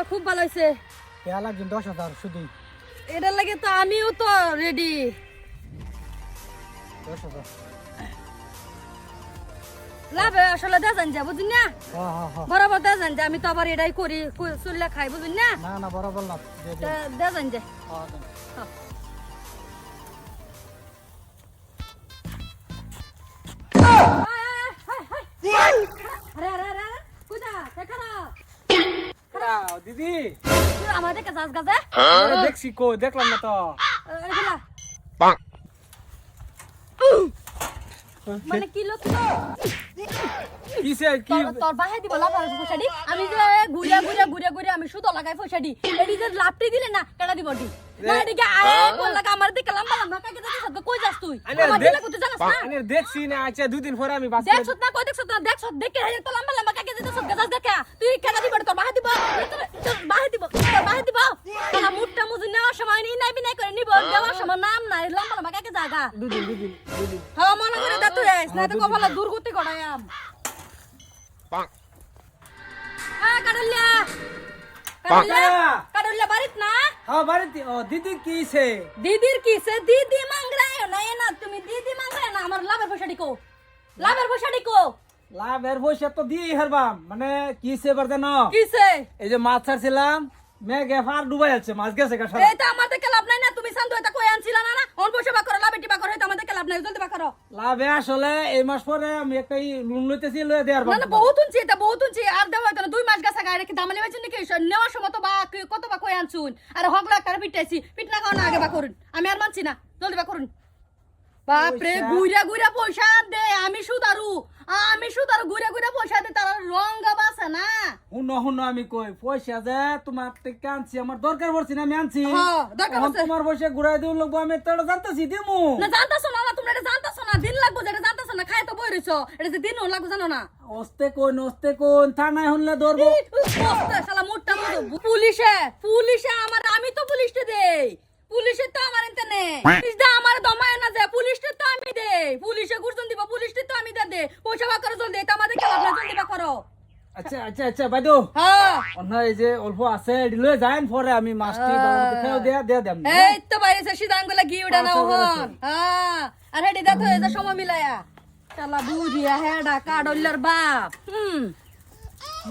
খুব ভালো হয়েছে। লাগছেন 10,000 শুধু। এটার লাগে তো আমিও তো রেডি। 10,000 লাভ আসলে দেখান যা বুঝুন না, বরাবর দেখান যে আমি তো আবার এটাই করি চুল্লা খাই বুঝুন না। না না বরাবর না দেখান যে দিদি আমাদের কাজ গাছে দেখছি কো দেখলাম না তো মানে কিলো কিসে কি তোর বাহে দিব লাভ পয়সাটি আমি যে ঘুরে আমি সুতো লাগাই পয়সাটি এটি যে লাভটি দিলে না কেনা দিব দি না এদিকে আয় বললা আমার দিকে লম্বা কাকে দেখছ তো কই যাস তুই আমার দিলে কত জানাস না আমি দেখছি না আচ্ছা দুই দিন পরে আমি বাস দেখছ না কই দেখছ না দেখছ দেখে তো লম্বা কাকে দেখছ গাছ দেখা তুই কেনা দিব তোর বাহে দিব তোর বাহে দিব তোর মুটটা মুজি নেওয়ার সময় নাই করে নিব দেওয়ার সময় নাম নাই লম্বা কাকে জায়গা দুই দিন হ্যাঁ মনে করে দে তুই না তো কপালে দুর্গতি করায়াম কাডলিয়া বাড়িত না হ্যাঁ বাড়িতে ও দিদি কিছে দিদির কিসে দিদি মাংরায় না তুমি দিদি মাংরায় না আমার লাভের পয়সাটি কো লাভের পয়সা তো দিয়ে হারবাম মানে কিছে বার জানো কিসে এই যে মাছ ছাড়ছিলাম মেঘে ফার ডুবাই যাচ্ছে মাছ গেছে কাছে এই তো আমাদের কে লাভ নাই না তুমি শান্ত হইতা কই আনছিলা না অন পয়সা বা করো লাভেটি বা করো এটা আমাদের কে লাভ নাই জলদি বা করো লাভে আসলে এই মাস পরে আমি একটা লোন লইতেছি লয়ে দেয়ার না না বহুত উঞ্চি আর দেওয়া হইতো না 2 মাস গাছা গায় রেখে দামালি বেচুন নাকি নেওয়ার সময় তো বা কত বা কই আনছুন আর হগলা একটা পিটাইছি পিটনা খাওয়া না আগে বা করুন আমি আর মানছি না জলদি বা করুন বাপরে গুইরা পয়সা দে আমি সুদারু গুইরা পয়সা দে তার রং গাবাছে না হুন আমি কই পয়সা যে তোমার থেকে আনছি আমার দরকার পড়ছে না আমি আনছি হ্যাঁ দরকার আছে তোমার পয়সা ঘুরাই দিও লাগবো আমি তো জানতাছি দিমু না জানতাছো না তুমি এটা জানতাছো না দিন লাগবো যেটা জানতাছো না খাই তো বই রইছো এটা যে দিন লাগবো জানো না অস্তে কোন থানায় হনলে ধরবো শালা মোটটা পুলিশে আমার আমি তো পুলিশে দেই পুলিশে তো আমার এনতে নে পুলিশ দা আমার দমায় না যায় পুলিশে তো আমি দেই পুলিশে গুরজন দিব পুলিশে তো আমি দে পয়সা বা করো জলদি এটা আমাদের খেলা না জলদি বা করো আচ্ছা বাইদো হ্যাঁ অন্য এই যে অল্প আছে দিলে যাইন পরে আমি মাছটি খেয়ে দিয়া দেম এই তো বাইরে সিদাঙ্গুলা গি উড়া নাও হন হ্যাঁ আর হেডি দাও তো এই সময় মিলায়া শালা বুড়িয়া হেডা কাডল্লার বাপ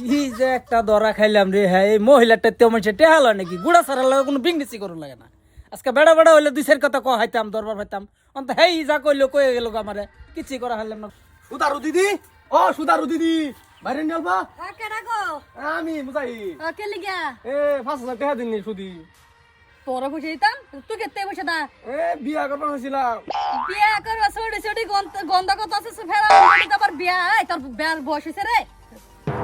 কি যে একটা দরা খাইলাম রে হ্যাঁ এই মহিলাটা তেমন মানুষে টেহালো নাকি গুড়া সারার লাগে কোনো বিংডিসি করুন লাগে না আজকে বেড়া হইলে দুই চার কথা কহাইতাম দরবার হইতাম অন্ত হেই যা কইলো কয়ে গেল আমারে কিছু করা হারলাম না সুদারু দিদি বাইরে নিলবা কে ডাকো আমি মুজাই কে লিগা 5,000 টাকা দিননি সুদি তোরা বসে দিতাম তুই কেতে বসে দা বিয়া করবা হইছিলাম বিয়া করবা ছোটি গন্ধ কত আছে ফেরা আবার বিয়া তোর বিয়ার বয়স হইছে রে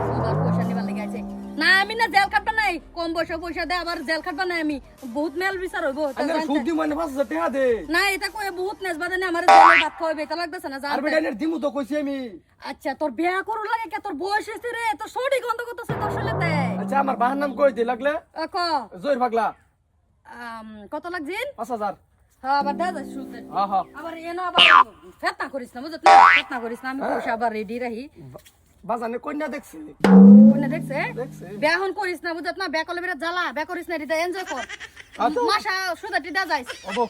সুদার পয়সা নিবার লাগি আছে না আমি না জেল কাটবা নাই কম পয়সা দে আবার জেল কাটবা নাই আমি বহুত মেল বিচার হইব সুদি মানে 5,000 টাকা দে না এটা কই বহুত নেজবা দেনে আমার জেলে ভাত খাওয়াবে এটা লাগতেছে না আর বেটা নে দিমু তো কইছি আমি আচ্ছা তোর বিয়া করু লাগে কে তোর বয়স হইছে রে তোর ছোটি গন্ধ কত আছে তোর শরীরেতে আচ্ছা আমার বাহার নাম কই দে লাগলে ক জয়ের পাগলা কত লাগছিন 5,000 হ্যাঁ আবার দে দে শুতে হ্যাঁ আবার এনো আবার ফেতনা করিস না বুঝছ না ফেতনা করিস না আমি পয়সা আবার রেডি রাহি বাজানে কন্যা দেখছি কোনে দেখছে বিয়া হন করিস না বুঝছ না বিয়া করলে বিরাট জ্বালা বিয়া করিস না এটা এনজয় কর মাসা সুদাটি দা যাইস ওবো